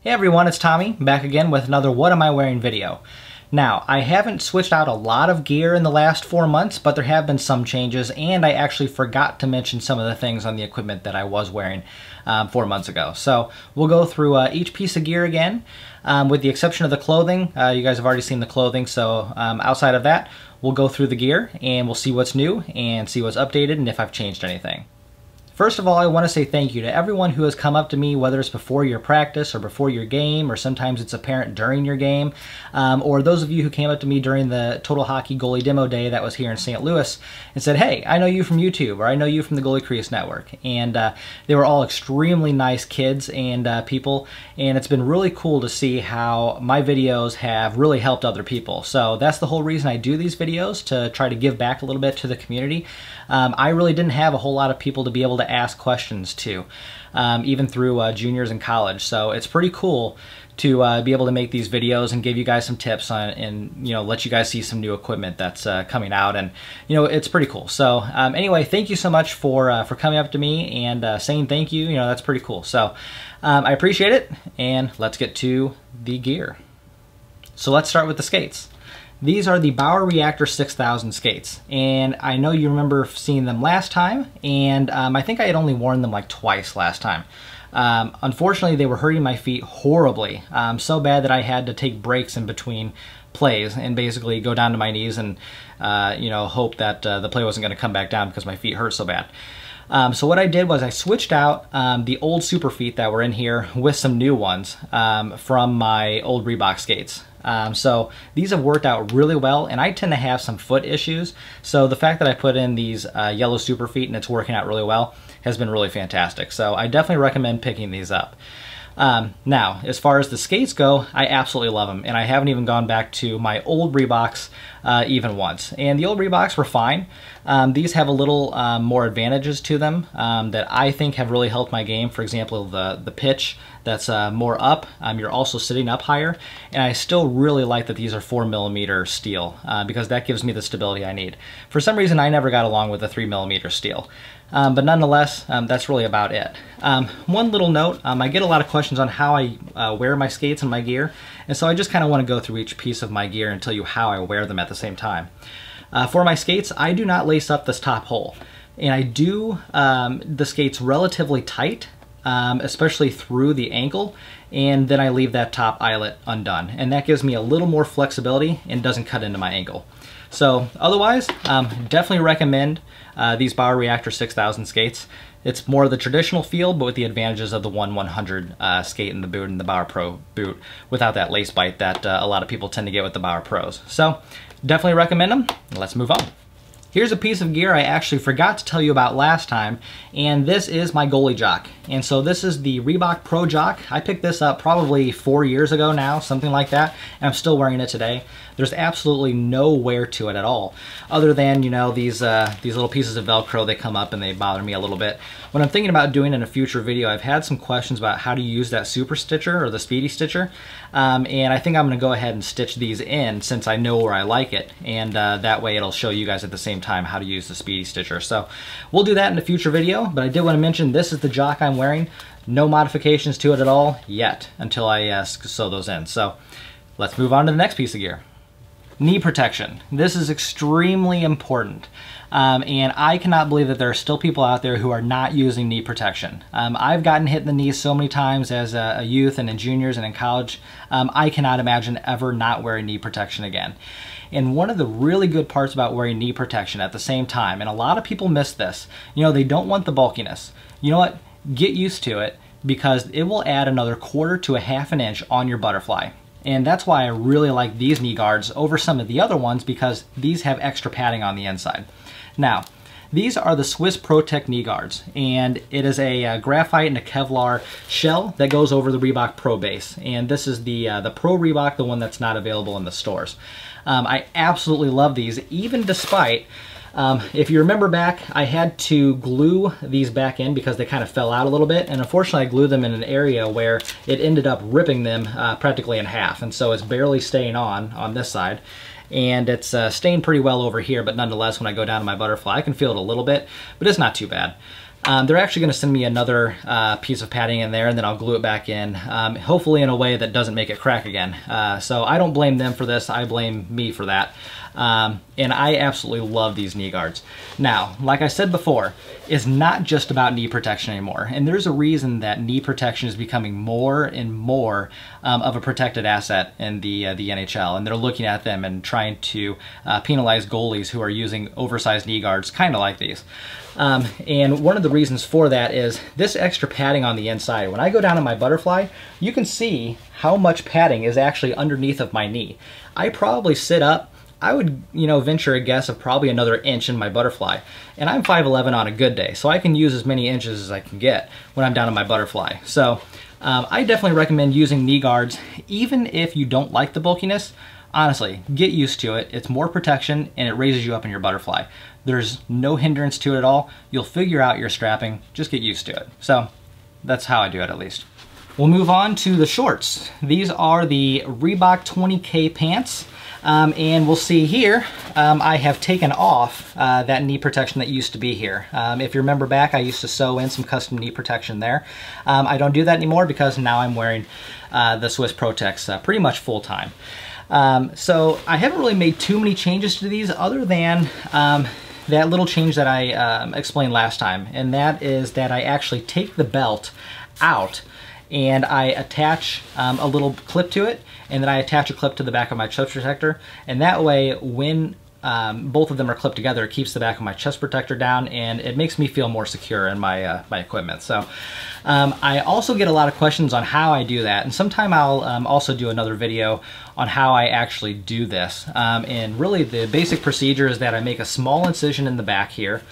Hey everyone, it's Tommy, back again with another What Am I Wearing video. Now, I haven't switched out a lot of gear in the last 4 months, but there have been some changes, and I actually forgot to mention some of the things on the equipment that I was wearing 4 months ago. So we'll go through each piece of gear again, with the exception of the clothing. You guys have already seen the clothing, so outside of that, we'll go through the gear, and we'll see what's new, and see what's updated, and if I've changed anything. First of all, I want to say thank you to everyone who has come up to me, whether it's before your practice or before your game, or sometimes it's apparent during your game, or those of you who came up to me during the Total Hockey Goalie Demo Day that was here in St. Louis and said, hey, I know you from YouTube, or I know you from the Goalie Crease Network. And they were all extremely nice kids and people, and it's been really cool to see how my videos have really helped other people. So that's the whole reason I do these videos, to try to give back a little bit to the community. I really didn't have a whole lot of people to be able to ask questions to, even through juniors in college. So it's pretty cool to be able to make these videos and give you guys some tips on, and let you guys see some new equipment that's coming out, and it's pretty cool. So anyway, thank you so much for coming up to me and saying thank you. That's pretty cool. So I appreciate it, and let's get to the gear. So let's start with the skates. These are the Bauer Reactor 6000 skates, and I know you remember seeing them last time, and I think I had only worn them like twice last time. Unfortunately, they were hurting my feet horribly, so bad that I had to take breaks in between plays and basically go down to my knees and hope that the play wasn't going to come back down because my feet hurt so bad. So what I did was I switched out the old super feet that were in here with some new ones from my old Reebok skates. So these have worked out really well, and I tend to have some foot issues. So the fact that I put in these yellow super feet and it's working out really well has been really fantastic. So I definitely recommend picking these up. Now, as far as the skates go, I absolutely love them, and I haven't even gone back to my old Reeboks even once. And the old Reeboks were fine. These have a little more advantages to them that I think have really helped my game. For example, the pitch that's more up. You're also sitting up higher, and I still really like that these are 4mm steel because that gives me the stability I need. For some reason, I never got along with the 3mm steel. But nonetheless, that's really about it. One little note, I get a lot of questions on how I wear my skates and my gear, and so I just kind of want to go through each piece of my gear and tell you how I wear them at the same time. For my skates, I do not lace up this top hole, and I do the skates relatively tight, especially through the ankle, and then I leave that top eyelet undone, and that gives me a little more flexibility and doesn't cut into my ankle. So otherwise, definitely recommend these Bauer Reactor 6000 skates. It's more the traditional feel, but with the advantages of the 1/100 skate in the boot and the Bauer Pro boot, without that lace bite that a lot of people tend to get with the Bauer Pros. So definitely recommend them. Let's move on. Here's a piece of gear I actually forgot to tell you about last time, and this is my goalie jock. And so this is the Reebok ProJock. I picked this up probably 4 years ago now, something like that, and I'm still wearing it today. There's absolutely no wear to it at all, other than, these little pieces of Velcro, they come up and they bother me a little bit. What I'm thinking about doing in a future video, I've had some questions about how to use that super stitcher or the speedy stitcher, and I think I'm going to go ahead and stitch these in since I know where I like it, and that way it'll show you guys at the same time how to use the speedy stitcher. So we'll do that in a future video, but I did want to mention this is the jock I'm wearing. No modifications to it at all yet until I sew those in. So let's move on to the next piece of gear. Knee protection. This is extremely important, and I cannot believe that there are still people out there who are not using knee protection. I've gotten hit in the knees so many times as a youth and in juniors and in college. I cannot imagine ever not wearing knee protection again. And one of the really good parts about wearing knee protection at the same time, and a lot of people miss this, they don't want the bulkiness. You know what? Get used to it, because it will add another 1/4 to a 1/2 inch on your butterfly. And that's why I really like these knee guards over some of the other ones, because these have extra padding on the inside. Now, these are the Swiss Protect knee guards, and it is a graphite and a Kevlar shell that goes over the Reebok Pro base. And this is the Pro Reebok, the one that's not available in the stores. I absolutely love these, even despite, if you remember back, I had to glue these back in because they kind of fell out a little bit, and unfortunately I glued them in an area where it ended up ripping them practically in half, and so it's barely staying on this side. And it's staying pretty well over here, but nonetheless, when I go down to my butterfly, I can feel it a little bit, but it's not too bad. They're actually going to send me another piece of padding in there, and then I'll glue it back in, hopefully in a way that doesn't make it crack again. So I don't blame them for this, I blame me for that. And I absolutely love these knee guards. Now, like I said before, it's not just about knee protection anymore, and there's a reason that knee protection is becoming more and more of a protected asset in the NHL, and they're looking at them and trying to penalize goalies who are using oversized knee guards kind of like these. And one of the reasons for that is this extra padding on the inside. When I go down on my butterfly, you can see how much padding is actually underneath of my knee. I probably sit up, I would, venture a guess of probably another inch in my butterfly. And I'm 5'11" on a good day, so I can use as many inches as I can get when I'm down on my butterfly. So I definitely recommend using knee guards, even if you don't like the bulkiness. Honestly, get used to it. It's more protection and it raises you up in your butterfly. There's no hindrance to it at all. You'll figure out your strapping, just get used to it. So that's how I do it, at least. We'll move on to the shorts. These are the Reebok 20K pants. And we'll see here, I have taken off that knee protection that used to be here. If you remember back, I used to sew in some custom knee protection there. I don't do that anymore because now I'm wearing the Swiss Protex pretty much full time. So I haven't really made too many changes to these other than that little change that I explained last time, and that is that I actually take the belt out and I attach a little clip to it, and then I attach a clip to the back of my chest protector, and that way when both of them are clipped together, it keeps the back of my chest protector down and it makes me feel more secure in my, my equipment. So I also get a lot of questions on how I do that, and sometime I'll also do another video on how I actually do this. And really the basic procedure is that I make a small incision in the back here,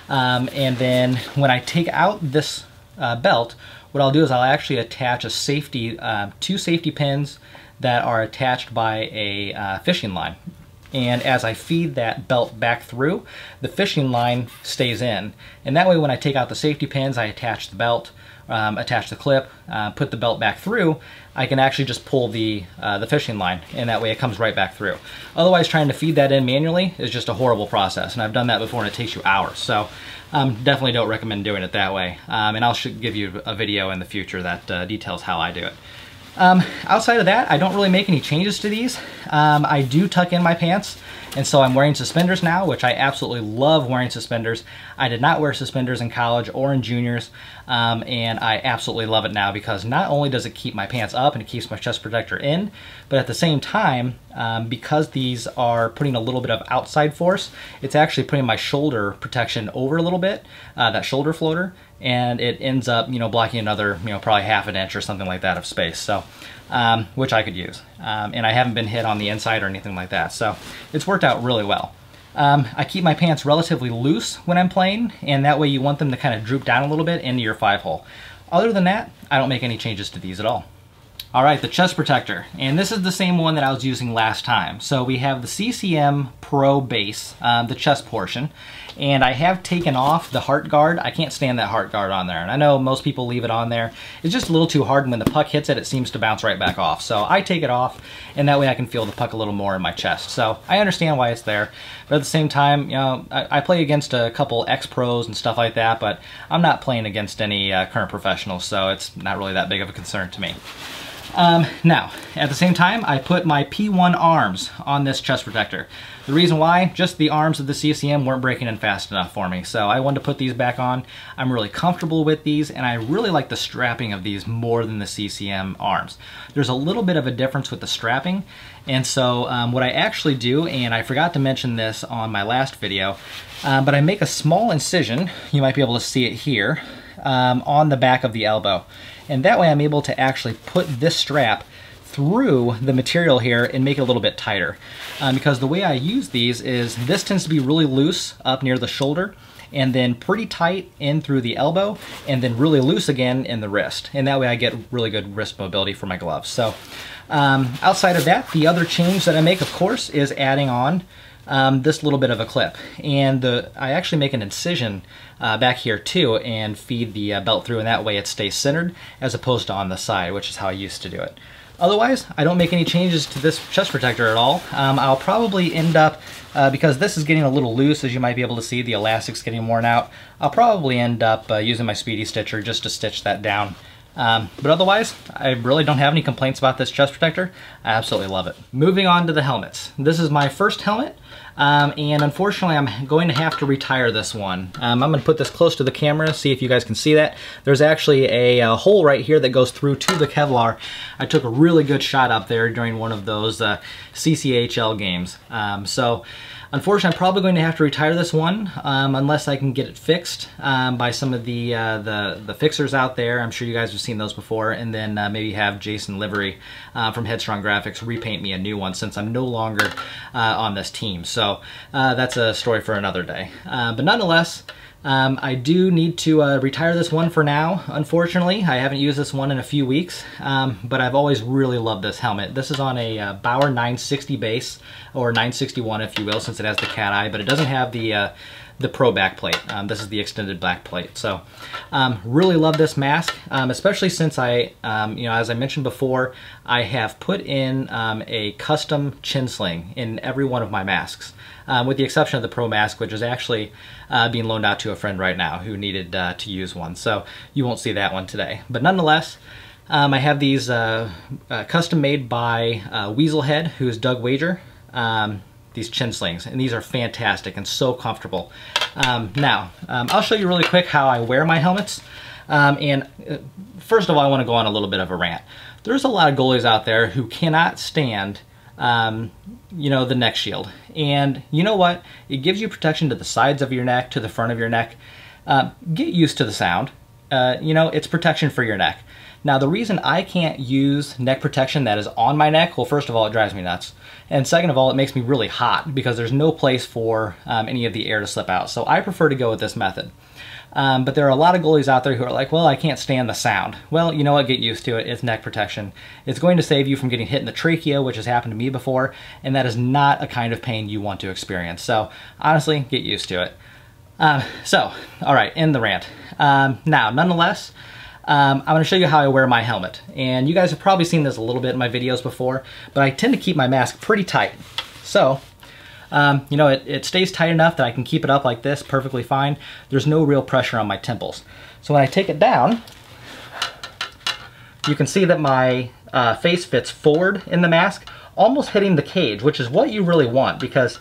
and then when I take out this belt, what I'll do is I'll actually attach a safety, two safety pins that are attached by a fishing line. And as I feed that belt back through, the fishing line stays in. And that way when I take out the safety pins, I attach the belt, attach the clip, put the belt back through, I can actually just pull the fishing line, and that way it comes right back through. Otherwise, trying to feed that in manually is just a horrible process, and I've done that before and it takes you hours. So definitely don't recommend doing it that way. And I'll give you a video in the future that details how I do it. Outside of that, I don't really make any changes to these. I do tuck in my pants, and so I'm wearing suspenders now, which I absolutely love wearing suspenders. I did not wear suspenders in college or in juniors, and I absolutely love it now because not only does it keep my pants up and it keeps my chest protector in, but at the same time, because these are putting a little bit of outside force, it's actually putting my shoulder protection over a little bit, that shoulder floater, and it ends up, blocking another, probably half an inch or something like that of space. So, which I could use. And I haven't been hit on the inside or anything like that. So it's worked out really well. I keep my pants relatively loose when I'm playing, and that way you want them to kind of droop down a little bit into your 5-hole. Other than that, I don't make any changes to these at all. All right, the chest protector, and this is the same one that I was using last time. So we have the CCM Pro base, the chest portion, and I have taken off the heart guard. I can't stand that heart guard on there, and I know most people leave it on there. It's just a little too hard, and when the puck hits it, it seems to bounce right back off. So I take it off, and that way I can feel the puck a little more in my chest. So I understand why it's there, but at the same time, I play against a couple ex-pros and stuff like that, but I'm not playing against any current professionals, so it's not really that big of a concern to me. Now, at the same time, I put my P1 arms on this chest protector. The reason why, just the arms of the CCM weren't breaking in fast enough for me, so I wanted to put these back on. I'm really comfortable with these, and I really like the strapping of these more than the CCM arms. There's a little bit of a difference with the strapping, and so what I actually do, and I forgot to mention this on my last video, but I make a small incision, you might be able to see it here, on the back of the elbow. And that way I'm able to actually put this strap through the material here and make it a little bit tighter. Because the way I use these is this tends to be really loose up near the shoulder, and then pretty tight in through the elbow, and then really loose again in the wrist. And that way I get really good wrist mobility for my gloves. So outside of that, the other change that I make, of course, is adding on this little bit of a clip. And I actually make an incision back here too and feed the belt through, and that way it stays centered as opposed to on the side, which is how I used to do it. Otherwise, I don't make any changes to this chest protector at all. I'll probably end up, because this is getting a little loose, as you might be able to see, the elastic's getting worn out, I'll probably end up using my Speedy Stitcher just to stitch that down. But otherwise, I really don't have any complaints about this chest protector. I absolutely love it. Moving on to the helmets. This is my first helmet, and unfortunately I'm going to have to retire this one. I'm going to put this close to the camera, see if you guys can see that. There's actually a hole right here that goes through to the Kevlar. I took a really good shot up there during one of those CCHL games. So unfortunately, I'm probably going to have to retire this one unless I can get it fixed by some of the fixers out there. I'm sure you guys have seen those before, and then maybe have Jason Livery from Headstrong Graphics repaint me a new one since I'm no longer on this team. So that's a story for another day. But nonetheless, I do need to retire this one for now. Unfortunately, I haven't used this one in a few weeks, but I've always really loved this helmet. This is on a Bauer 960 base, or 961 if you will, since it has the cat eye, but it doesn't have the Pro back plate. This is the extended back plate. So really love this mask, especially since I, as I mentioned before, I have put in a custom chin sling in every one of my masks. With the exception of the Pro mask, which is actually being loaned out to a friend right now who needed to use one. So you won't see that one today. But nonetheless, I have these custom made by Weaselhead, who is Doug Wager, these chin slings, and these are fantastic and so comfortable. Now, I'll show you really quick how I wear my helmets. First of all, I want to go on a little bit of a rant. There's a lot of goalies out there who cannot stand the neck shield. And you know what? It gives you protection to the sides of your neck, to the front of your neck. Get used to the sound. It's protection for your neck. Now, the reason I can't use neck protection that is on my neck, well, first of all, it drives me nuts. And second of all, it makes me really hot because there's no place for any of the air to slip out. So I prefer to go with this method. But there are a lot of goalies out there who are like, well, I can't stand the sound. Well, you know what? Get used to it. It's neck protection. It's going to save you from getting hit in the trachea, which has happened to me before, and that is not a kind of pain you want to experience. So honestly, get used to it. All right, end the rant. Now, nonetheless, I'm going to show you how I wear my helmet. And you guys have probably seen this a little bit in my videos before, but I tend to keep my mask pretty tight. So, it stays tight enough that I can keep it up like this perfectly fine. There's no real pressure on my temples. So when I take it down, you can see that my face fits forward in the mask, almost hitting the cage, which is what you really want, because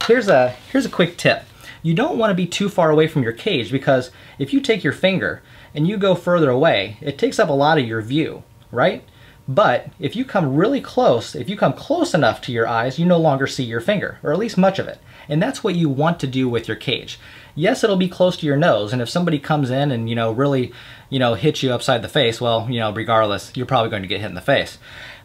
here's a quick tip. You don't want to be too far away from your cage, because if you take your finger and you go further away, it takes up a lot of your view, right? But if you come really close, if you come close enough to your eyes, you no longer see your finger, or at least much of it. And that's what you want to do with your cage. Yes, it'll be close to your nose, and if somebody comes in and, really, hits you upside the face, well, regardless, you're probably going to get hit in the face.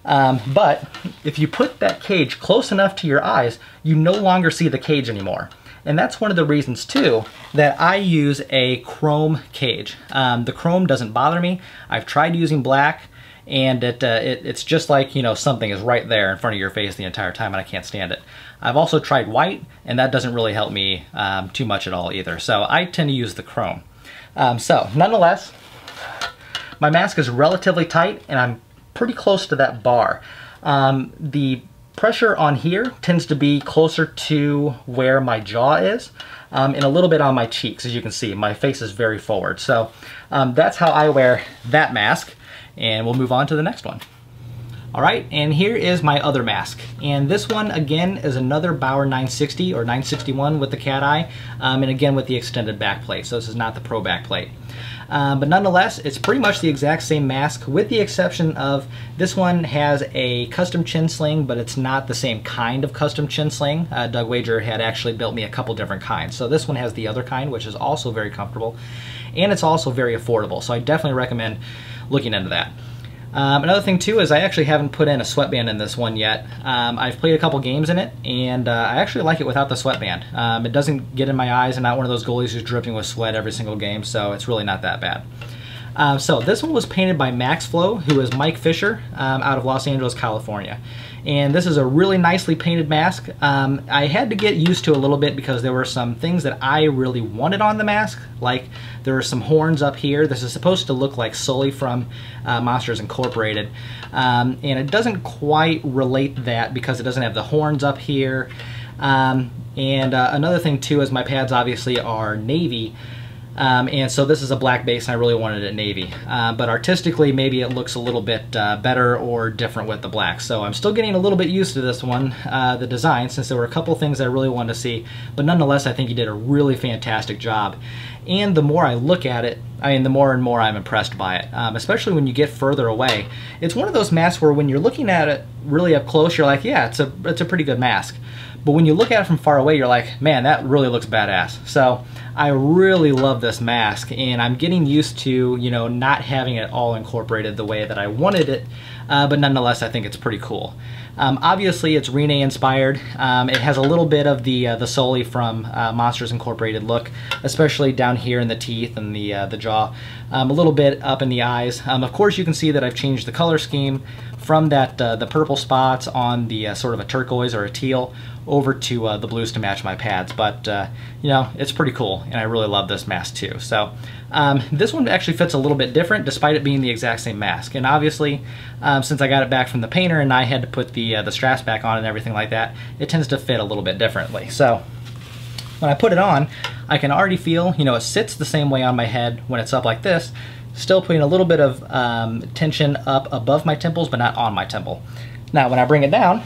But if you put that cage close enough to your eyes, you no longer see the cage anymore. And that's one of the reasons, too, that I use a chrome cage. The chrome doesn't bother me. I've tried using black, and it's just like, something is right there in front of your face the entire time, and I can't stand it. I've also tried white, and that doesn't really help me too much at all either. So I tend to use the chrome. So nonetheless, my mask is relatively tight, and I'm pretty close to that bar. The pressure on here tends to be closer to where my jaw is, and a little bit on my cheeks. As you can see, my face is very forward. So that's how I wear that mask, and we'll move on to the next one. All right, and here is my other mask. And this one, again, is another Bauer 960 or 961 with the cat eye, and again with the extended back plate. So this is not the Pro back plate. But nonetheless, it's pretty much the exact same mask, with the exception of this one has a custom chin sling, but it's not the same kind of custom chin sling. Doug Wager had actually built me a couple different kinds. So this one has the other kind, which is also very comfortable, and it's also very affordable. So I definitely recommend looking into that. Another thing too is I actually haven't put in a sweatband in this one yet. I've played a couple games in it, and I actually like it without the sweatband. It doesn't get in my eyes. I'm not one of those goalies who's dripping with sweat every single game, so it's really not that bad. So this one was painted by MaxFlow, who is Mike Fisher out of Los Angeles, California. And this is a really nicely painted mask. I had to get used to a little bit because there were some things that I really wanted on the mask, like there are some horns up here. This is supposed to look like Sully from Monsters Incorporated, and it doesn't quite relate that because it doesn't have the horns up here. Another thing too is my pads obviously are navy. And so this is a black base and I really wanted it navy. But artistically maybe it looks a little bit better or different with the black. So I'm still getting a little bit used to this one, the design, since there were a couple things I really wanted to see. But nonetheless I think he did a really fantastic job. And the more I look at it, I mean the more and more I'm impressed by it, especially when you get further away. It's one of those masks where when you're looking at it really up close you're like, yeah, it's a pretty good mask. But when you look at it from far away, you're like, man, that really looks badass. So I really love this mask, and I'm getting used to, you know, not having it all incorporated the way that I wanted it, but nonetheless, I think it's pretty cool. Obviously, it's Rene inspired. It has a little bit of the Sully from Monsters Incorporated look, especially down here in the teeth and the jaw, a little bit up in the eyes. Of course, you can see that I've changed the color scheme from that the purple spots on the sort of a turquoise or a teal over to the blues to match my pads, but you know, it's pretty cool and I really love this mask too. So this one actually fits a little bit different despite it being the exact same mask, and obviously since I got it back from the painter and I had to put the straps back on and everything like that, it tends to fit a little bit differently. So when I put it on, I can already feel, you know, it sits the same way on my head when it's up like this, still putting a little bit of tension up above my temples but not on my temple. Now when I bring it down,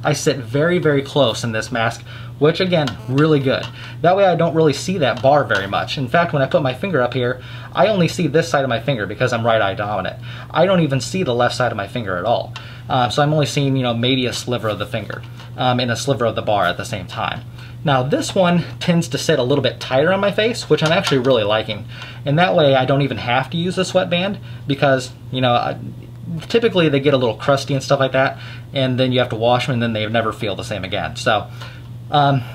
I sit very, very close in this mask, which again, really good. That way I don't really see that bar very much. In fact, when I put my finger up here, I only see this side of my finger because I'm right eye dominant. I don't even see the left side of my finger at all. So I'm only seeing, you know, maybe a sliver of the finger and a sliver of the bar at the same time. Now this one tends to sit a little bit tighter on my face, which I'm actually really liking. And that way I don't even have to use the sweatband because, you know, typically they get a little crusty and stuff like that, and then you have to wash them and then they never feel the same again. So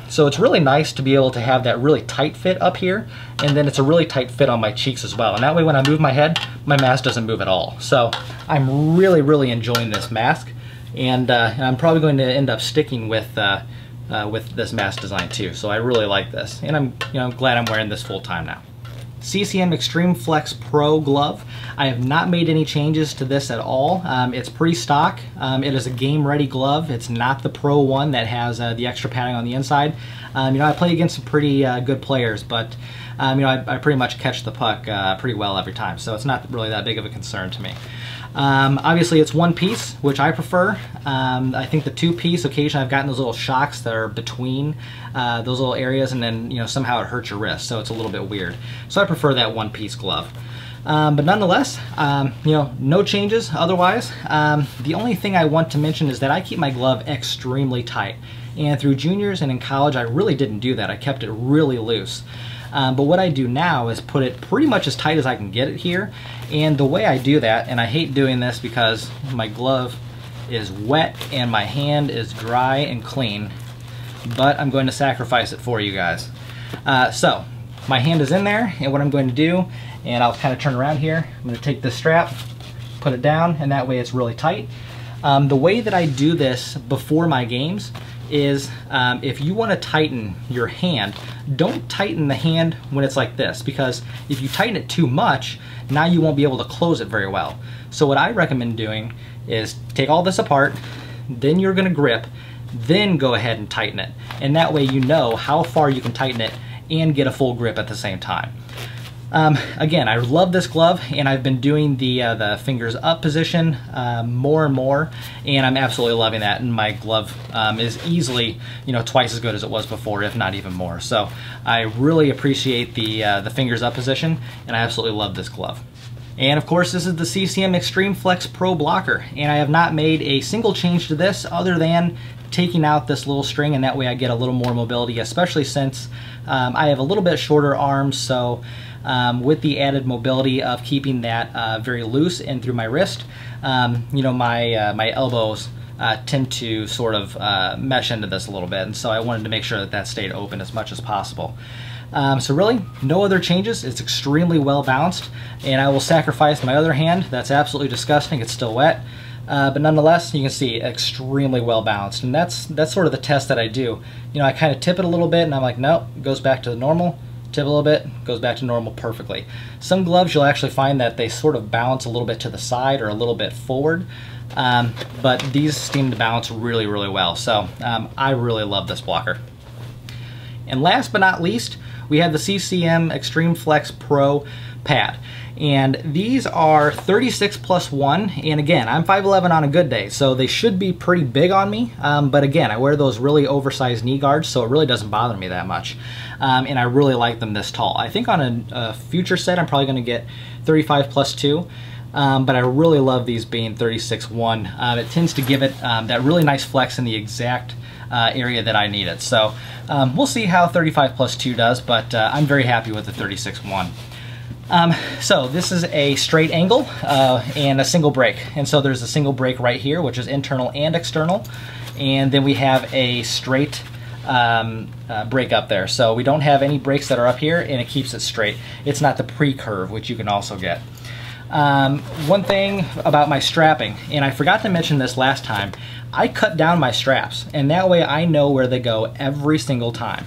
so it's really nice to be able to have that really tight fit up here, and then it's a really tight fit on my cheeks as well. And that way when I move my head, my mask doesn't move at all. So I'm really, really enjoying this mask, and I'm probably going to end up sticking with this mask design too. So I really like this, and I'm glad I'm wearing this full time now. CCM Extreme Flex Pro glove. I have not made any changes to this at all. It's pretty stock. It is a game-ready glove. It's not the Pro one that has the extra padding on the inside. You know, I play against some pretty good players, but you know, I pretty much catch the puck pretty well every time, so it's not really that big of a concern to me. Obviously it's one piece, which I prefer. I think the two piece, occasionally I've gotten those little shocks that are between those little areas, and then, you know, somehow it hurts your wrist, so it's a little bit weird. So I prefer that one piece glove. But nonetheless, you know, no changes otherwise. The only thing I want to mention is that I keep my glove extremely tight. And through juniors and in college, I really didn't do that. I kept it really loose. But what I do now is put it pretty much as tight as I can get it here. And the way I do that, and I hate doing this because my glove is wet and my hand is dry and clean, but I'm going to sacrifice it for you guys. So my hand is in there, and what I'm going to do, and I'll kind of turn around here, I'm going to take this strap, put it down, and that way it's really tight. The way that I do this before my games is if you want to tighten your hand, don't tighten the hand when it's like this, because if you tighten it too much, now you won't be able to close it very well. So what I recommend doing is take all this apart, then you're going to grip, then go ahead and tighten it. And that way you know how far you can tighten it and get a full grip at the same time. Again, I love this glove, and I've been doing the fingers up position more and more, and I'm absolutely loving that. And my glove is easily, you know, twice as good as it was before, if not even more. So I really appreciate the fingers up position, and I absolutely love this glove. And of course, this is the CCM Extreme Flex Pro blocker, and I have not made a single change to this other than taking out this little string, and that way I get a little more mobility, especially since I have a little bit shorter arms. So with the added mobility of keeping that very loose and through my wrist, you know, my elbows tend to sort of mesh into this a little bit, and so I wanted to make sure that that stayed open as much as possible. So really, no other changes. It's extremely well balanced, and I will sacrifice my other hand. That's absolutely disgusting. It's still wet. But nonetheless, you can see extremely well balanced, and that's sort of the test that I do. You know, I kind of tip it a little bit, and I'm like, nope, it goes back to the normal. Tip a little bit, goes back to normal perfectly. Some gloves you'll actually find that they sort of balance a little bit to the side or a little bit forward, but these seem to balance really, really well. So I really love this blocker. And last but not least, we have the CCM Extreme Flex Pro pad. And these are 36+1, and again, I'm 5'11" on a good day, so they should be pretty big on me, but again, I wear those really oversized knee guards, so it really doesn't bother me that much, and I really like them this tall. I think on a future set, I'm probably going to get 35+2, but I really love these being 36+1. It tends to give it that really nice flex in the exact area that I need it, so we'll see how 35+2 does, but I'm very happy with the 36+1. So this is a straight angle and a single break, and so there's a single break right here, which is internal and external, and then we have a straight break up there. So we don't have any breaks that are up here, and it keeps it straight. It's not the pre-curve, which you can also get. One thing about my strapping, and I forgot to mention this last time, I cut down my straps, and that way I know where they go every single time.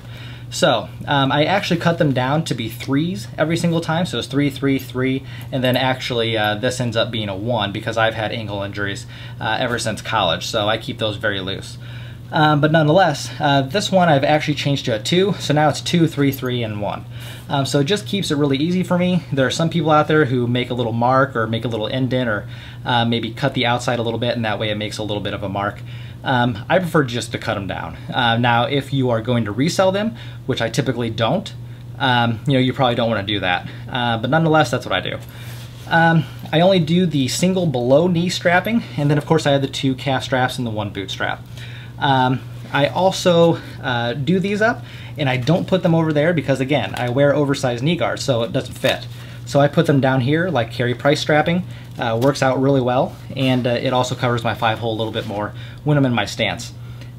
So I actually cut them down to be 3s every single time, so it's 3, 3, 3, and then actually this ends up being a 1 because I've had ankle injuries ever since college, so I keep those very loose. But nonetheless, this one I've actually changed to a 2, so now it's 2, 3, 3, and 1. So it just keeps it really easy for me. There are some people out there who make a little mark or make a little indent or maybe cut the outside a little bit, and that way it makes a little bit of a mark. I prefer just to cut them down. Now, if you are going to resell them, which I typically don't, you know, you probably don't want to do that. But nonetheless, that's what I do. I only do the single below knee strapping, and then of course I have the 2 calf straps and the 1 boot strap. I also do these up, and I don't put them over there because, again, I wear oversized knee guards, so it doesn't fit. So I put them down here like Carey Price strapping. Works out really well, and it also covers my 5-hole a little bit more when I'm in my stance.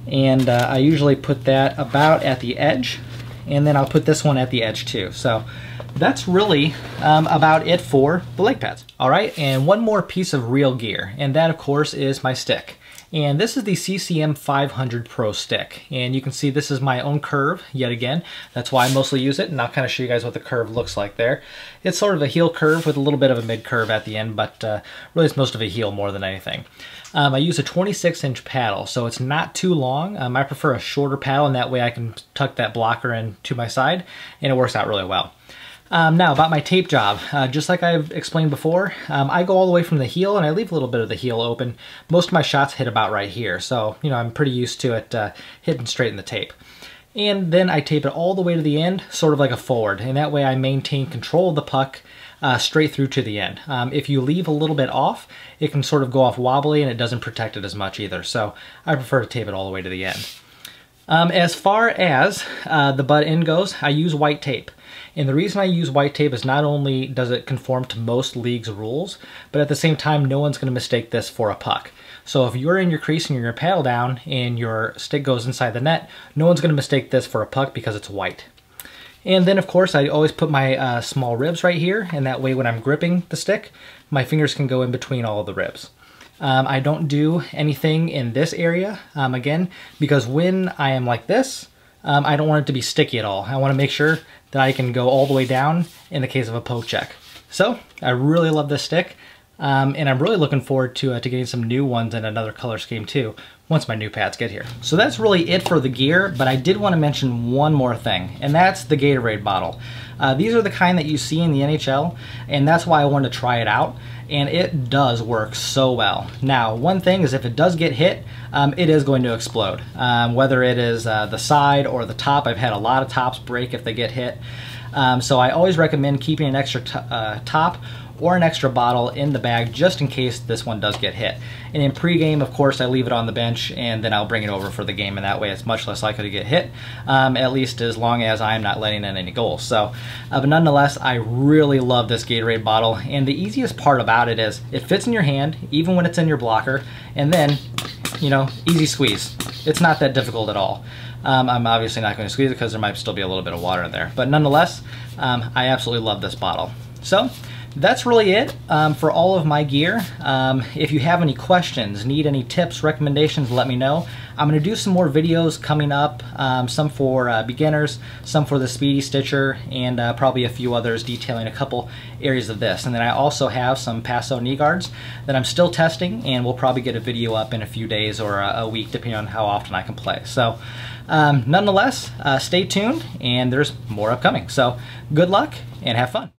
And I usually put that about at the edge, and then I'll put this one at the edge too. So that's really about it for the leg pads. All right, and one more piece of real gear, and that of course is my stick. And this is the CCM 500 Pro stick, and you can see this is my own curve yet again. That's why I mostly use it, and I'll kind of show you guys what the curve looks like there. It's sort of a heel curve with a little bit of a mid curve at the end, but really it's most of a heel more than anything. I use a 26-inch paddle, so it's not too long. I prefer a shorter paddle, and that way I can tuck that blocker in to my side, and it works out really well. Now about my tape job, just like I've explained before, I go all the way from the heel and I leave a little bit of the heel open. Most of my shots hit about right here, so you know I'm pretty used to it hitting straight in the tape. And then I tape it all the way to the end, sort of like a forward, and that way I maintain control of the puck straight through to the end. If you leave a little bit off, it can sort of go off wobbly and it doesn't protect it as much either, so I prefer to tape it all the way to the end. As far as the butt end goes, I use white tape. And the reason I use white tape is not only does it conform to most leagues' rules, but at the same time, no one's going to mistake this for a puck. So if you're in your crease and you're your paddle down and your stick goes inside the net, no one's going to mistake this for a puck because it's white. And then of course I always put my small ribs right here, and that way when I'm gripping the stick, my fingers can go in between all of the ribs. I don't do anything in this area, again, because when I am like this, I don't want it to be sticky at all. I want to make sure that I can go all the way down in the case of a poke check. So I really love this stick, and I'm really looking forward to getting some new ones in another color scheme too, once my new pads get here. So that's really it for the gear, but I did want to mention one more thing, and that's the Gatorade bottle. These are the kind that you see in the NHL, and that's why I wanted to try it out, and it does work so well. Now, one thing is if it does get hit, it is going to explode. Whether it is the side or the top, I've had a lot of tops break if they get hit. So I always recommend keeping an extra top or an extra bottle in the bag just in case this one does get hit. And in pregame, of course, I leave it on the bench and then I'll bring it over for the game, and that way it's much less likely to get hit, at least as long as I'm not letting in any goals. So, but nonetheless, I really love this Gatorade bottle, and the easiest part about it is it fits in your hand, even when it's in your blocker, and then, you know, easy squeeze. It's not that difficult at all. I'm obviously not going to squeeze it because there might still be a little bit of water in there. But nonetheless, I absolutely love this bottle. So that's really it for all of my gear. If you have any questions, need any tips, recommendations, let me know. I'm going to do some more videos coming up, some for beginners, some for the Speedy Stitcher, and probably a few others detailing a couple areas of this. And then I also have some Paso knee guards that I'm still testing, and we'll probably get a video up in a few days or a week, depending on how often I can play. So nonetheless, stay tuned, and there's more upcoming. So good luck and have fun.